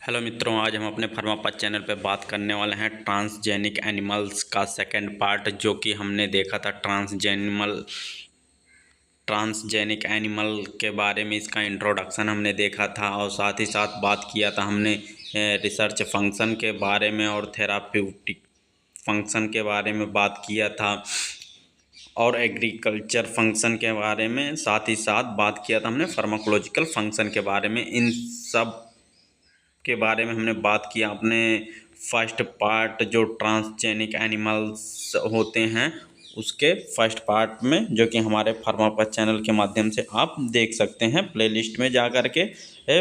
Hello मित्रों, आज हम अपने फार्मापाथ चैनल पे बात करने वाले हैं ट्रांसजेनिक एनिमल्स का सेकंड पार्ट, जो कि हमने देखा था ट्रांसजेनिक एनिमल के बारे में। इसका इंट्रोडक्शन हमने देखा था और साथ ही साथ बात किया था हमने रिसर्च फंक्शन के बारे में और थेराप्यूटिक फंक्शन के बारे में बात किया था और एग्रीकल्चर फंक्शन के बारे में, साथ ही साथ बात किया था हमने फार्माकोलॉजिकल फंक्शन के बारे में। इन सब के बारे में हमने बात किया अपने फर्स्ट पार्ट, जो ट्रांसजेनिक एनिमल्स होते हैं उसके फर्स्ट पार्ट में, जो कि हमारे फार्मापाथ चैनल के माध्यम से आप देख सकते हैं। प्लेलिस्ट में जा कर के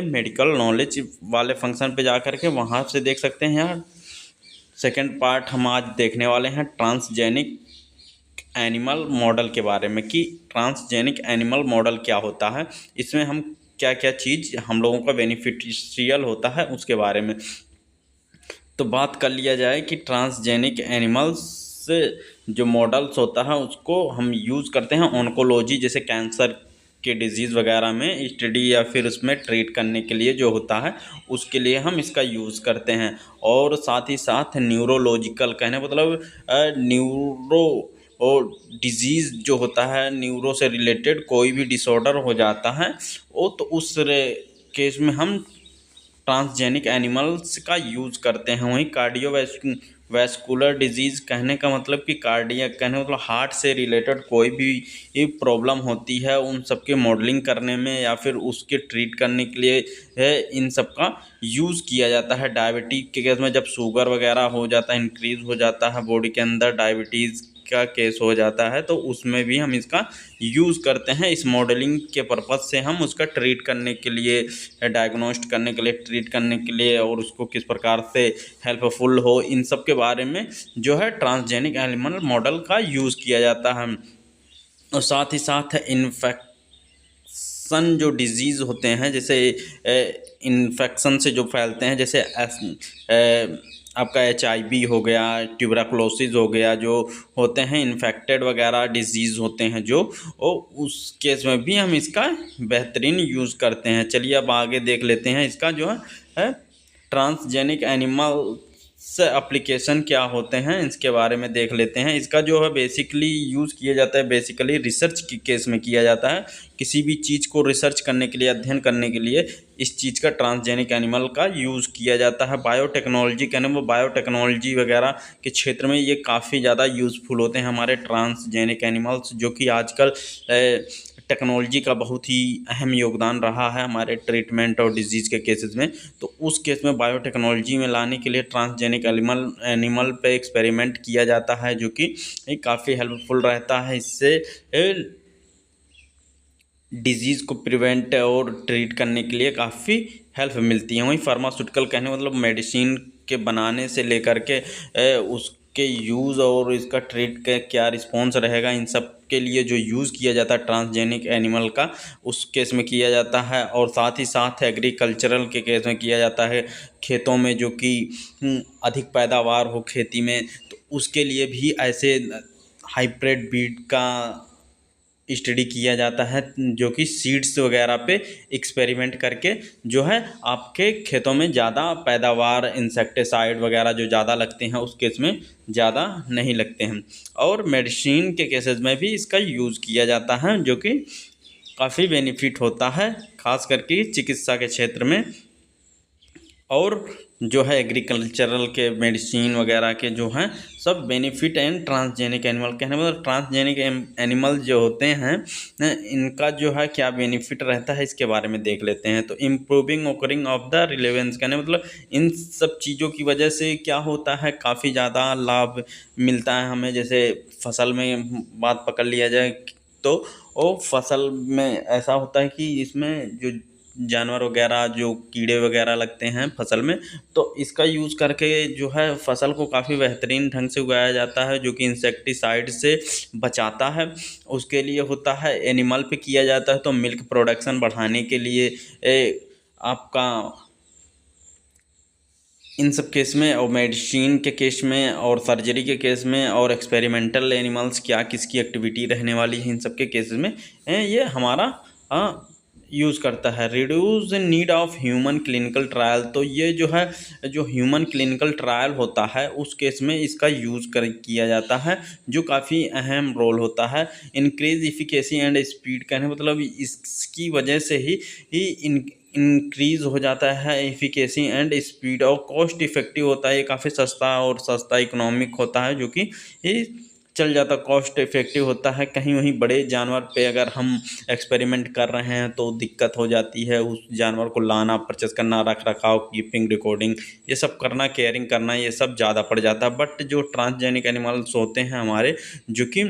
मेडिकल नॉलेज वाले फंक्शन पे जा कर के वहाँ से देख सकते हैं। यार सेकेंड पार्ट हम आज देखने वाले हैं ट्रांसजेनिक एनिमल मॉडल के बारे में, कि ट्रांसजेनिक एनिमल मॉडल क्या होता है, इसमें हम क्या क्या चीज़ हम लोगों का बेनिफिशियल होता है उसके बारे में। तो बात कर लिया जाए कि ट्रांसजेनिक एनिमल्स जो मॉडल्स होता है उसको हम यूज़ करते हैं ऑन्कोलॉजी, जैसे कैंसर के डिजीज़ वगैरह में स्टडी या फिर उसमें ट्रीट करने के लिए जो होता है उसके लिए हम इसका यूज़ करते हैं। और साथ ही साथ न्यूरोलॉजिकल, कहने मतलब न्यूरो और डिजीज़ जो होता है, न्यूरो से रिलेटेड कोई भी डिसऑर्डर हो जाता है वो, तो उस केस में हम ट्रांसजेनिक एनिमल्स का यूज़ करते हैं। वहीं वैस्कुलर डिजीज़, कहने का मतलब कि कार्डियक, कहने का मतलब हार्ट से रिलेटेड कोई भी प्रॉब्लम होती है उन सब के मॉडलिंग करने में या फिर उसके ट्रीट करने के लिए इन सब का यूज़ किया जाता है। डायबिटीज़ के केस में जब शुगर वगैरह हो जाता है, इंक्रीज़ हो जाता है बॉडी के अंदर, डायबिटीज़ का केस हो जाता है, तो उसमें भी हम इसका यूज़ करते हैं। इस मॉडलिंग के पर्पज़ से हम उसका ट्रीट करने के लिए, डायग्नोस्ट करने के लिए, ट्रीट करने के लिए और उसको किस प्रकार से हेल्पफुल हो, इन सब के बारे में जो है ट्रांसजेनिक एनिमल मॉडल का यूज़ किया जाता है। और साथ ही साथ इन्फेक्शन जो डिजीज़ होते हैं, जैसे इन्फेक्शन से जो फैलते हैं, जैसे आपका HIV हो गया, ट्यूबरकुलोसिस हो गया, जो होते हैं इन्फेक्टेड वगैरह डिजीज़ होते हैं जो, उस केस में भी हम इसका बेहतरीन यूज़ करते हैं। चलिए अब आगे देख लेते हैं इसका जो है ट्रांसजेनिक एनिमल से एप्लीकेशन क्या होते हैं, इसके बारे में देख लेते हैं। इसका जो है बेसिकली यूज़ किया जाता है, बेसिकली रिसर्च की केस में किया जाता है। किसी भी चीज़ को रिसर्च करने के लिए, अध्ययन करने के लिए इस चीज़ का, ट्रांसजेनिक एनिमल का यूज़ किया जाता है। बायोटेक्नोलॉजी, कहने वो बायोटेक्नोलॉजी वगैरह के क्षेत्र में ये काफ़ी ज़्यादा यूज़फुल होते हैं हमारे ट्रांसजेनिक एनिमल्स, जो कि आजकल टेक्नोलॉजी का बहुत ही अहम योगदान रहा है हमारे ट्रीटमेंट और डिजीज़ के केसेस में। तो उस केस में बायोटेक्नोलॉजी में लाने के लिए ट्रांसजेनिक एनिमल पे एक्सपेरिमेंट किया जाता है, जो कि काफ़ी हेल्पफुल रहता है। इससे डिजीज़ को प्रिवेंट और ट्रीट करने के लिए काफ़ी हेल्प मिलती है। वहीं फार्मास्यूटिकल, कहने मतलब मेडिसिन के बनाने से लेकर के उसके यूज़ और इसका ट्रीट का क्या रिस्पॉन्स रहेगा, इन सब के लिए जो यूज़ किया जाता है ट्रांसजेनिक एनिमल का, उस केस में किया जाता है। और साथ ही साथ एग्रीकल्चरल के केस में किया जाता है, खेतों में जो कि अधिक पैदावार हो खेती में, तो उसके लिए भी ऐसे हाइब्रिड बीड का स्टडी किया जाता है, जो कि सीड्स वगैरह पे एक्सपेरिमेंट करके जो है आपके खेतों में ज़्यादा पैदावार, इंसेक्टिसाइड वगैरह जो ज़्यादा लगते हैं उस केस में ज़्यादा नहीं लगते हैं। और मेडिसिन के केसेस में भी इसका यूज़ किया जाता है, जो कि काफ़ी बेनिफिट होता है, ख़ास करके चिकित्सा के क्षेत्र में। और जो है एग्रीकल्चरल के मेडिसिन वगैरह के जो हैं सब बेनिफिट एंड ट्रांसजेनिक एनिमल, कहने मतलब ट्रांसजेनिक एनिमल जो होते हैं इनका जो है क्या बेनिफिट रहता है, इसके बारे में देख लेते हैं। तो improving occurring of the relevance, कहने मतलब इन सब चीज़ों की वजह से क्या होता है, काफ़ी ज़्यादा लाभ मिलता है हमें। जैसे फसल में बात पकड़ लिया जाए तो वो फसल में ऐसा होता है कि इसमें जो जानवर वगैरह, जो कीड़े वगैरह लगते हैं फसल में, तो इसका यूज़ करके जो है फसल को काफ़ी बेहतरीन ढंग से उगाया जाता है, जो कि इंसेक्टिसाइड से बचाता है। उसके लिए होता है एनिमल पे किया जाता है, तो मिल्क प्रोडक्शन बढ़ाने के लिए आपका इन सब केस में, और मेडिसिन के केस में और सर्जरी के केस में और एक्सपेरिमेंटल एनिमल्स क्या किसकी एक्टिविटी रहने वाली है, इन सब के केसेस में ये हमारा यूज़ करता है। Reduce need of human clinical trial, तो ये जो है, जो ह्यूमन क्लिनिकल ट्रायल होता है उस केस में इसका यूज़ किया जाता है, जो काफ़ी अहम रोल होता है। इंक्रीज इफिकेसी एंड स्पीड, कहने मतलब इसकी वजह से ही इंक्रीज हो जाता है एफिकेसी एंड स्पीड, और कॉस्ट इफेक्टिव होता है, ये काफ़ी सस्ता इकोनॉमिक होता है, जो कि ये चल जाता, कॉस्ट इफेक्टिव होता है। कहीं वहीं बड़े जानवर पे अगर हम एक्सपेरिमेंट कर रहे हैं तो दिक्कत हो जाती है, उस जानवर को लाना, परचेस करना, रख रखाव, कीपिंग, रिकॉर्डिंग, ये सब करना, केयरिंग करना, ये सब ज़्यादा पड़ जाता है। बट जो ट्रांसजेनिक एनिमल्स होते हैं हमारे, जो कि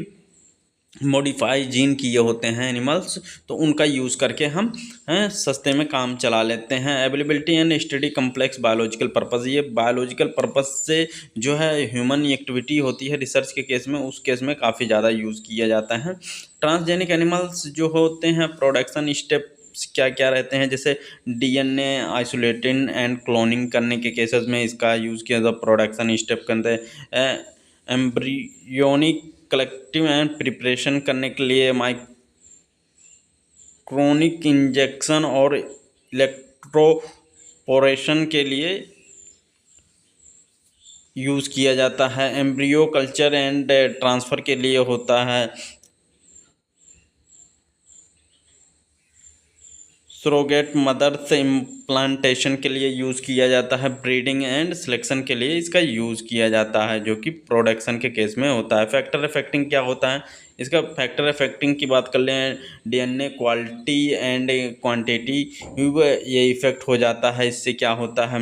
मॉडिफाई जीन किए होते हैं एनिमल्स, तो उनका यूज़ करके हम सस्ते में काम चला लेते हैं। Availability and study complex biological purpose, ये बायोलॉजिकल पर्पस से जो है ह्यूमन एक्टिविटी होती है रिसर्च के केस में, उस केस में काफ़ी ज़्यादा यूज़ किया जाता है। ट्रांसजेनिक एनिमल्स जो होते हैं, प्रोडक्शन स्टेप क्या क्या रहते हैं, जैसे डीएनए आइसोलेटिंग एंड क्लोनिंग करने के केसेस में इसका यूज़ किया जाता है। प्रोडक्शन स्टेप के अंदर एम्ब्रियोनिक कलेक्टिव एंड प्रिपरेशन करने के लिए माइक्रोनिक इंजेक्शन और इलेक्ट्रोपोरेशन के लिए यूज़ किया जाता है। एम्ब्रियो कल्चर एंड ट्रांसफ़र के लिए होता है। सरोगेट मदर से इम्प्लांटेशन के लिए यूज़ किया जाता है। ब्रीडिंग एंड सिलेक्शन के लिए इसका यूज़ किया जाता है, जो कि प्रोडक्शन के केस में होता है। फैक्टर अफेक्टिंग क्या होता है, इसका फैक्टर अफेक्टिंग की बात कर लें, डीएनए क्वालिटी एंड क्वांटिटी, ये इफ़ेक्ट हो जाता है। इससे क्या होता है,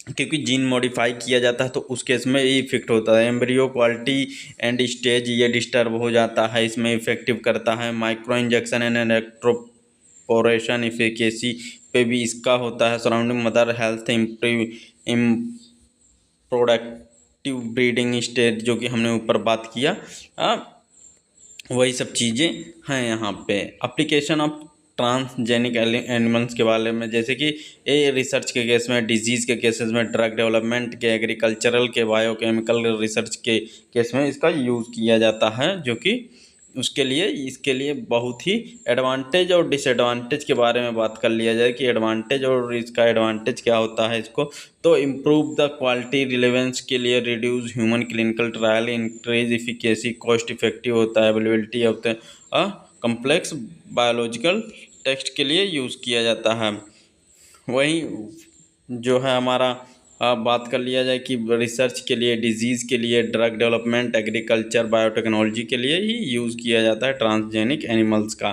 क्योंकि जीन मॉडिफाई किया जाता है तो उस केस में ये इफेक्ट होता है। एम्ब्रियो क्वालिटी एंड स्टेज ये डिस्टर्ब हो जाता है, इसमें इफेक्टिव करता है। Micro injection and electroporation efficacy पे भी इसका होता है। Surrounding mother health productive breeding stage, जो कि हमने ऊपर बात किया, वही सब चीज़ें हैं यहाँ पे। एप्लीकेशन ऑफ ट्रांसजेनिक एनिमल्स के बारे में, जैसे कि ये रिसर्च के केस में, डिजीज़ के केसेस में, ड्रग डेवलपमेंट के, एग्रीकल्चरल के, बायोकेमिकल रिसर्च के केस में इसका यूज़ किया जाता है, जो कि उसके लिए, इसके लिए बहुत ही एडवांटेज और डिसएडवांटेज के बारे में बात कर लिया जाए कि एडवांटेज और इसका एडवांटेज क्या होता है इसको। तो इम्प्रूव द क्वालिटी रिलेवेंस के लिए, reduce human clinical trial, increase efficacy, cost effective होता है, availability of the complex biological text के लिए यूज़ किया जाता है। वहीं जो है हमारा बात कर लिया जाए कि रिसर्च के लिए, डिजीज़ के लिए, ड्रग डेवलपमेंट, एग्रीकल्चर, बायोटेक्नोलॉजी के लिए ही यूज़ किया जाता है ट्रांसजेनिक एनिमल्स का।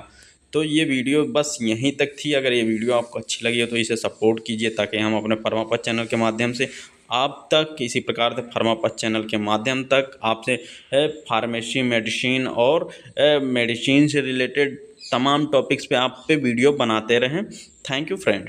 तो ये वीडियो बस यहीं तक थी। अगर ये वीडियो आपको अच्छी लगी हो तो इसे सपोर्ट कीजिए, ताकि हम अपने फर्मापद चैनल के माध्यम से आप तक, इसी प्रकार से फर्मापद चैनल के माध्यम तक आपसे फार्मेसी, मेडिसिन और मेडिसिन से रिलेटेड तमाम टॉपिक्स पे आप पे वीडियो बनाते रहें। Thank you friend.